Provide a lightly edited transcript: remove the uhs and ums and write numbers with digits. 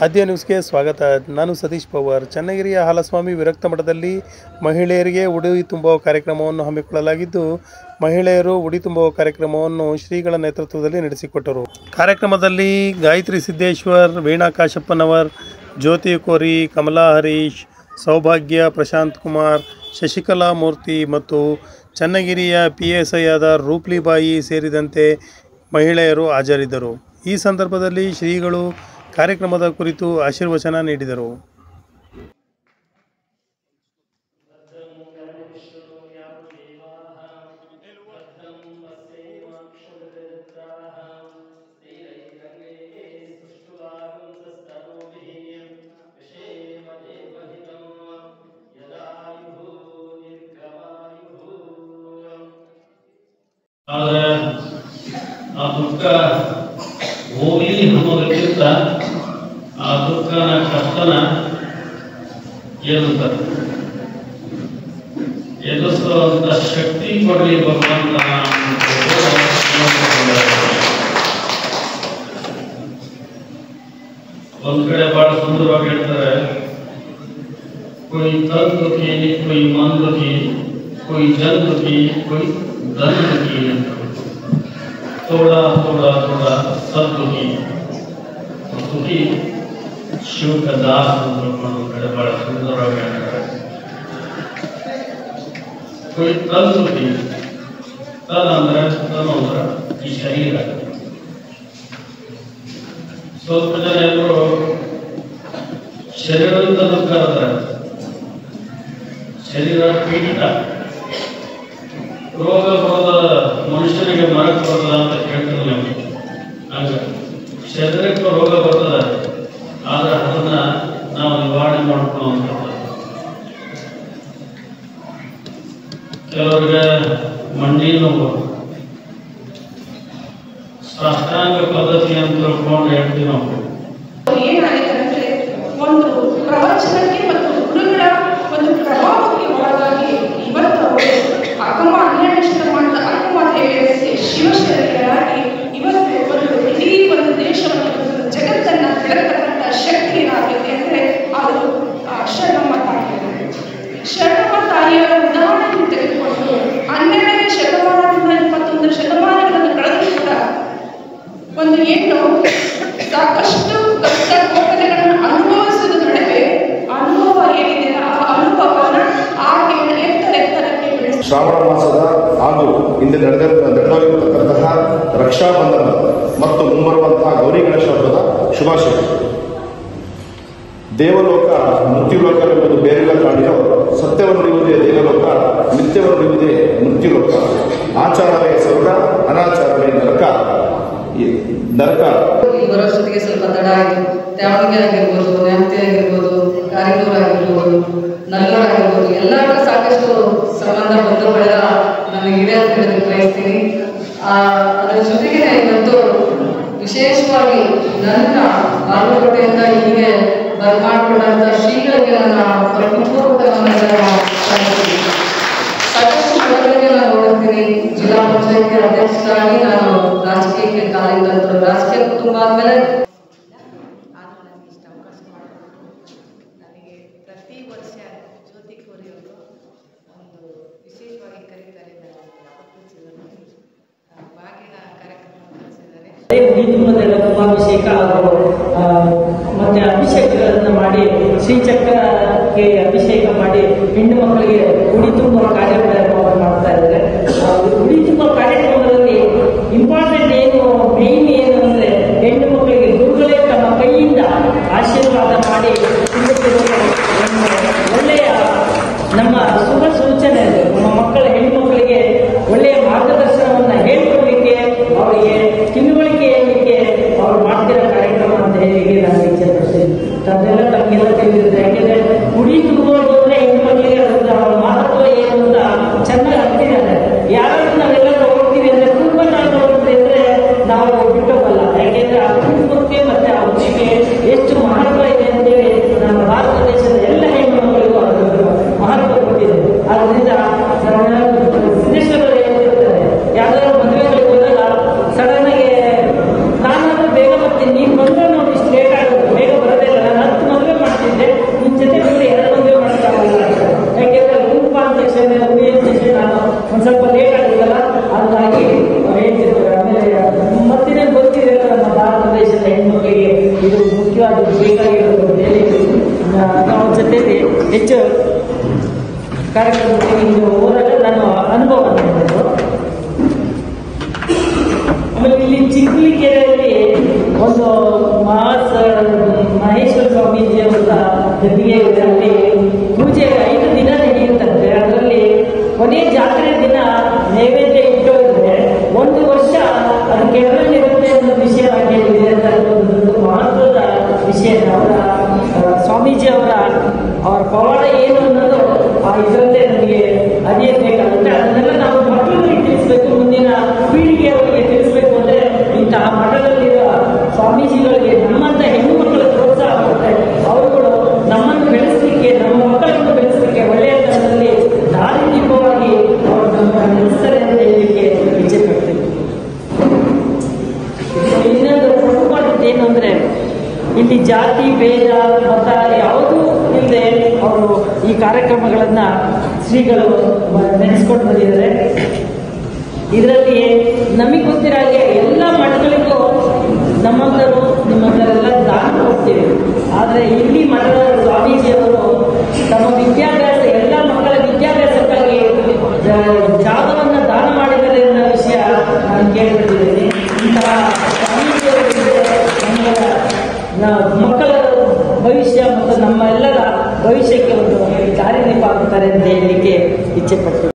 ಆದ್ಯ ನ್ಯೂಸ್ಗೆ ಸ್ವಾಗತ. ನಾನು ಸತೀಶ್ ಪವಾರ್. ಚನ್ನಗಿರಿಯ ಹಾಲಸ್ವಾಮಿ ವಿರಕ್ತ ಮಠದಲ್ಲಿ ಮಹಿಳೆಯರಿಗೆ ಉಡಿ ತುಂಬುವ ಕಾರ್ಯಕ್ರಮವನ್ನು ಹಮ್ಮಿಕೊಳ್ಳಲಾಗಿದ್ದು, ಮಹಿಳೆಯರು ಉಡಿ ತುಂಬುವ ಕಾರ್ಯಕ್ರಮವನ್ನು ಶ್ರೀಗಳ ನೇತೃತ್ವದಲ್ಲಿ ನಡೆಸಿಕೊಟ್ಟರು. ಕಾರ್ಯಕ್ರಮದಲ್ಲಿ ಗಾಯತ್ರಿ ಸಿದ್ದೇಶ್ವರ್, ವೀಣಾ ಕಾಶಪ್ಪನವರ್, ಜ್ಯೋತಿ ಕೋರಿ, ಕಮಲಾ ಹರೀಶ್, ಸೌಭಾಗ್ಯ ಪ್ರಶಾಂತ್ ಕುಮಾರ್, ಶಶಿಕಲಾ ಮೂರ್ತಿ ಮತ್ತು ಚನ್ನಗಿರಿಯ PSI ಆದ ರೂಪ್ಲಿಬಾಯಿ ಸೇರಿದಂತೆ ಮಹಿಳೆಯರು ಹಾಜರಿದ್ದರು. ಈ ಸಂದರ್ಭದಲ್ಲಿ ಶ್ರೀಗಳು ಕಾರ್ಯಕ್ರಮದ ಕುರಿತು ಆಶೀರ್ವಚನ ನೀಡಿದರು. ಆದರೆ ಆ ದುಃಖ ಹೋಗ್ಲಿ ಅನ್ನೋದಕ್ಕಿಂತ ಆ ದುಃಖನ ಕಷ್ಟನ ಎದುರಿಸುವಂತ ಶಕ್ತಿ ಕೊಡಲಿ ಭಗವಂತ. ಒಂದ್ ಕಡೆ ಬಹಳ ಸುಂದರವಾಗಿ ಹೇಳ್ತಾರೆ, ಕೊಯ್ ತನ್ ದುಃಖಿ, ಕೊಯ್ ಮನ್ ದುಃಖಿ, ಕೊಯ್ ಜನ್ ದುಃಖಿ, ಕೊಯ್ धन दुखी, थोड़ा थोड़ा थोड़ा सब दुखी. दुखी शिव का दास बड़ा सुंदर कोई तन दुखी, तन अंदर ಈ ಶರೀರ. ಸ್ವಲ್ಪ ಜನ ಎಲ್ಲರೂ ಶರೀರದ ದುಃಖ ಅಂದ್ರೆ ಶರೀರ ಪೀಡಿತ, ರೋಗ ಬರೋದ ಮನುಷ್ಯನಿಗೆ ಮರಕ್ಕೆ ಬರ್ತದ ಅಂತ ಕೇಳ್ತೀವಿ ನಾವು. ಹಂಗ ಶರೀರಕ್ಕೆ ರೋಗ ಬರ್ತದ, ಆದ್ರೆ ಅದನ್ನ ನಾವು ನಿವಾರಣೆ ಮಾಡ್ಕೊಳ್ಳುವಂತ. ಕೆಲವರಿಗೆ ಮಂಡಿ ನೋವು, ಸಾಷ್ಟಾಂಗ ಪದ್ಧತಿ ಅಂತ ತಿಳ್ಕೊಂಡು ಹೇಳ್ತೀವಿ ನಾವು. ಏನಾಗಿದೆ ಒಂದು ಪ್ರವಚನಕ್ಕೆ ಮತ್ತು ಗುರುಗಳ ಒಂದು ಪ್ರಭಾವಕ್ಕೆ ಒಳಗಾಗಿ ಇವತ್ತು ಅಕ್ಕಮ್ಮ 12ನೇ ಶತಮಾನದ ಅಕ್ಕಮ್ಮ ದೇವಿಯರಿಗೆ ಶಿವಶರಣರಾಗಿ ಇವತ್ತು ಇಡೀ ಒಂದು ದೇಶವನ್ನು ಜಗತ್ತನ್ನ ಬೆಳಕತಕ್ಕಂಥ ಶಕ್ತಿ ಏನಾಗಿದೆ ಅಂದರೆ ಅದು ಶರಣಮ್ಮ ತಾಯಿಯರು. ಶರಣಮ್ಮ ತಾಯಿಯವರ ಉದಾಹರಣೆಯನ್ನು ತೆಗೆದುಕೊಂಡು 12ನೇ ಶತಮಾನದಿಂದ 21 ಶತಮಾನಗಳನ್ನು ಕಳೆದು ಕೂಡ ಒಂದು ಹೆಣ್ಣು ಸಾಕಷ್ಟು ಕಷ್ಟ ಕೋಪಲೆಗಳನ್ನು ಅನುಭವಿಸುವ ನಡುವೆ ಅನುಭವ ಏನಿದೆ ಆ ಅನುಭವವನ್ನು ಆಕೆ ಎತ್ತರಕ್ಕೆ ಬೆಳೆಸಿ ಶ್ರಾವಣ ಮಾಸದ ಹಾಗೂ ಇಂದು ನಡೆದಿರತಕ್ಕಂತಹ ರಕ್ಷಾಬಂಧನ ಮತ್ತು ಮುಂಬರುವಂತಹ ಗೌರಿ ಗಣೇಶ ಹಬ್ಬದ ಶುಭಾಶಯ. ದೇವಲೋಕ ಮೃತ್ಯುಲೋಕವೆಂಬುದು ಬೇರೆಲ್ಲ ಕಾಣಿರೋ, ಸತ್ಯವನ್ನು ಇರುವುದೇ ದೇವಲೋಕ, ನಿತ್ಯವನ್ನು ಇರುವುದೇ ಮೃತ್ಯುಲೋಕ. ಆಚಾರವೇ ಸ್ವರ್ಗ, ಅನಾಚಾರವೇ ನರಕ. ಬರೋಷ್ಟೊತ್ತಿಗೆ ಸ್ವಲ್ಪ ತಡ ಆಯಿತು. ದಾವಣಗೆರೆ ಆಗಿರ್ಬೋದು, ನ್ಯಾಮತಿ ಆಗಿರ್ಬೋದು, ಕಾರಿಡೋರ್ ಆಗಿರ್ಬೋದು, ನಲ್ಲೂರು ಆಗಿರ್ಬೋದು, ಎಲ್ಲರೂ ಸಾಕಷ್ಟು ಸಂಬಂಧ ಬಂಧುಗಳೆಲ್ಲ ನನಗೆ ಇದೆ ಅಂತ ಹೇಳೋದಕ್ಕೆ ಬಯಸ್ತೀನಿ. ಅದರ ಜೊತೆಗೆ ಇವತ್ತು ವಿಶೇಷವಾಗಿ ನನ್ನ ಬಾಗಲಕೋಟೆಯಿಂದ ಇಲ್ಲಿಗೆ ಬರ್ಮಾಡ್ಕೊಂಡಂಥ ಶ್ರೀಗಳಿಗೆ ನನ್ನ ಸಾಕಷ್ಟು ಮಕ್ಕಳಿಗೆ ನಾನು ನೋಡುತ್ತೀನಿ. ಜಿಲ್ಲಾ ಪಂಚಾಯತಿ ಅಧ್ಯಕ್ಷರಾಗಿ ನಾನು ರಾಜಕೀಯಕ್ಕೆ ಕಾಲಿಂದ ರಾಜಕೀಯ ಕುಟುಂಬ ಆದಮೇಲೆ ನನಗೆ ಇಷ್ಟ ಅವಕಾಶ ಮಾಡಿಕೊಟ್ಟು ನನಗೆ ಪ್ರತಿ ವರ್ಷ ಜ್ಯೋತಿ ಕೋರಿಯವರು ಒಂದು ವಿಶೇಷವಾಗಿ ಕರೀತಾರೆ. ಬಾಗಿನ ಕಾರ್ಯಕ್ರಮ ಕಳಿಸಿದ್ದಾರೆ. ಕುಂಭಾಭಿಷೇಕ ಮತ್ತೆ ಅಭಿಷೇಕಗಳನ್ನು ಮಾಡಿ ಶ್ರೀಚಕ್ರಕ್ಕೆ ಅಭಿಷೇಕ ಮಾಡಿ ಹೆಣ್ಣು ಮಕ್ಕಳಿಗೆ ಉಡಿ ತುಂಬುವ ಕಾರ್ಯಕ್ರಮವನ್ನು ಮಾಡ್ತಾ ಇದ್ದಾರೆ. ಉಡಿ ತುಂಬುವ ಕಾರ್ಯಕ್ರಮದಲ್ಲಿ ಇಂಪಾರ್ಟೆಂಟ್ ಏನು, ಮೇನ್ ಏನು ಅಂದ್ರೆ ಹೆಣ್ಣು ಮಕ್ಕಳಿಗೆ ಗುರುಗಳೇ ತಮ್ಮ ಕೈಯಿಂದ ಆಶೀರ್ವಾದ ಮಾಡಿ ಒಳ್ಳೆಯ ನಮ್ಮ ಶುಭ ಸೂಚನೆ, ನಮ್ಮ ಮಕ್ಕಳ ಹೆಣ್ಣು ಮಕ್ಕಳಿಗೆ ಒಳ್ಳೆಯ ಮಾರ್ಗದರ್ಶನವನ್ನು ಹೇಳ್ಕೊಡ್ಲಿಕ್ಕೆ, ಅವರಿಗೆ ತಿಳುವಳಿಕೆ ಹೇಳಲಿಕ್ಕೆ ಅವ್ರು ಮಾಡ್ತಿರೋ ಕಾರ್ಯಕ್ರಮ ಅಂತ ಹೇಳಿ ನಾನು ಇಚ್ಛೆ ಪಡ್ತೀನಿ. ಅದೆಲ್ಲ ನಮಗೆಲ್ಲ ತಿಳಿದಿರುತ್ತೆ. ಯಾಕೆಂದ್ರೆ ಉಡಿ ತುಂಬುವುದು ಅಂದ್ರೆ ಹೆಣ್ಣು ಮಕ್ಕಳಿಗೆ ಅದರ ಮಹತ್ವ ಏನು ಅಂತ ಚೆನ್ನಾಗಿ ಅರ್ತಿದ್ದಾರೆ. ಯಾರಾದ್ರೂ ನಾವೆಲ್ಲ ನೋಡ್ತೀವಿ ಅಂದ್ರೆ ತುಂಬಾ ನಾವು ನೋಡ್ತೀವಿ ಅಂದ್ರೆ ನಾವು ಬಿಟ್ಟೋಗಲ್ಲ. ಯಾಕೆಂದ್ರೆ ಆ ಕುಟುಂಬಕ್ಕೆ ಮತ್ತೆ ಆ ಉದ್ದಿಗೆ ಎಷ್ಟು ಮಹತ್ವ ಇದೆ ಅಂತೇಳಿ ನಮ್ಮ ಭಾರತ ದೇಶದ ಎಲ್ಲ ಹೆಣ್ಣು ಮಕ್ಕಳಿಗೂ ಅದರ ಮಹತ್ವ ಕೊಟ್ಟಿದೆ. ಆದ್ರಿಂದ ಸಿದ್ದೇಶ್ವರರು ಹೇಳ್ತಿರ್ತಾರೆ, ಯಾವ್ದಾದ್ರು ಮದುವೆಗಳಿಗೆ ಹೋದಾಗ ಸಡನ್ ಆಗಿ ನಾನಾದ್ರೂ ಬೇಗ ಬರ್ತೀನಿ, ನೀನು ಬಂದ್ರೆ ನೋಡಿ ಇಷ್ಟು ಲೇಟ್ ಆಗುತ್ತೆ, ಬೇಗ ಬರೋದಿಲ್ಲ ಅದು ಬೇಕಾಗಿರೋದು ಅಂತ ಹೇಳಿ ನಾವು ಜೊತೆಯಲ್ಲಿ ಹೆಚ್ಚು ಕಾರ್ಯಕ್ರಮಕ್ಕೆ ಹೋದಾಗ ನಾನು ಅನುಭವ ಮಾಡಿದ್ದು. ಆಮೇಲೆ ಇಲ್ಲಿ ಚಿಕ್ಕಲಿಕೆರೆಯಲ್ಲಿ ಒಂದು ಮಹೇಶ್ವರ ಸ್ವಾಮೀಜಿಯವರ ಗದ್ದಿಗೆ ಇದರಲ್ಲಿ ಪೂಜೆ 5 ದಿನ ನಡೆಯುತ್ತಂತೆ. ಅದರಲ್ಲಿ ಕೊನೆಯ ಜಾತ್ರೆ ದಿನ ನೈವೇದ್ಯ ಇಟ್ಟೋದ್ರೆ 1 ವರ್ಷ ಅದು ಕೆಳಗಿರುತ್ತೆ ಅನ್ನೋ ವಿಷಯ ಹೇಳಿದೆ ಅಂತ ಒಂದು ಮಹತ್ವದ ವಿಷಯ. ಸ್ವಾಮೀಜಿ ಅವರ ಪವಾಡ ಏನು ಅನ್ನೋದು ಇದರಲ್ಲೇ ನಮಗೆ ಅರಿಯಬೇಕಾಗುತ್ತೆ. ಅದನ್ನೆಲ್ಲ ನಾವು ಮಕ್ಕಳಿಗೆ ತಿಳಿಸ್ಬೇಕು, ಮುಂದಿನ ಪೀಳಿಗೆ ಅವರಿಗೆ ತಿಳಿಸ್ಬೇಕು ಅಂದರೆ ಇಂತಹ ಮಠದಲ್ಲಿರುವ ಸ್ವಾಮೀಜಿಗಳಿಗೆ ನಮ್ಮಂತ ಹೆಣ್ಣು ಮಕ್ಕಳ ಪ್ರೋತ್ಸಾಹ ಕೊಡ್ತಾರೆ. ಅವರುಗಳು ನಮ್ಮನ್ನು ಬೆಳೆಸಲಿಕ್ಕೆ, ನಮ್ಮ ಮಕ್ಕಳನ್ನು ಬೆಳೆಸಲಿಕ್ಕೆ ಒಳ್ಳೆಯ ತರದಲ್ಲಿ ದಾರಿದೀಪವಾಗಿ ಅವರು ನಮ್ಮನ್ನು ನಡೆಸ್ತಾರೆ ಅಂತ ಹೇಳಲಿಕ್ಕೆ ಇಚ್ಛೆ ಪಡ್ತೇವೆ. ಇನ್ನೊಂದು ಪ್ರಮುಖವಾದದ್ದು ಏನು ಅಂದರೆ ಇಲ್ಲಿ ಜಾತಿ ಭೇದ ಮತ ಯಾವುದೂ ಇಲ್ಲದೆ ಅವರು ಈ ಕಾರ್ಯಕ್ರಮಗಳನ್ನು ಶ್ರೀಗಳು ನೆನೆಸ್ಕೊಂಡು ಬಂದಿದ್ದಾರೆ. ಇದರಲ್ಲಿ ನಮಗೆ ಗೊತ್ತಿರೋ ಹಾಗೆ ಎಲ್ಲ ಮಠಗಳಿಗೂ ನಮ್ಮಂತರು ನಿಮ್ಮಂತರೆಲ್ಲ ದಾನ ಕೊಡ್ತೀವಿ. ಆದರೆ ಇಲ್ಲಿ ಮಠದ ಸ್ವಾಮೀಜಿಯವರು ತಮ್ಮ ವಿದ್ಯಾಭ್ಯಾಸ, ಎಲ್ಲ ಮಕ್ಕಳ ವಿದ್ಯಾಭ್ಯಾಸಕ್ಕಾಗಿ ಜಾಗವನ್ನು ದಾನ ಮಾಡಿದ್ದಾರೆ ಅನ್ನೋ ವಿಷಯ ನಾನು ಕೇಳಿಬಿಟ್ಟಿದ್ದೀನಿ. ಇಂತಹ ಸ್ವಾಮೀಜಿಯವರಿಗೆ ಮಕ್ಕಳ ಭವಿಷ್ಯ ಮತ್ತು ನಮ್ಮ ಎಲ್ಲರ ಭವಿಷ್ಯಕ್ಕೆ ಒಂದು ದಾರಿದೀಪ ಆಗ್ತಾರೆ ಅಂತ ಹೇಳಲಿಕ್ಕೆ ಇಚ್ಛೆ ಪಡ್ತೀವಿ.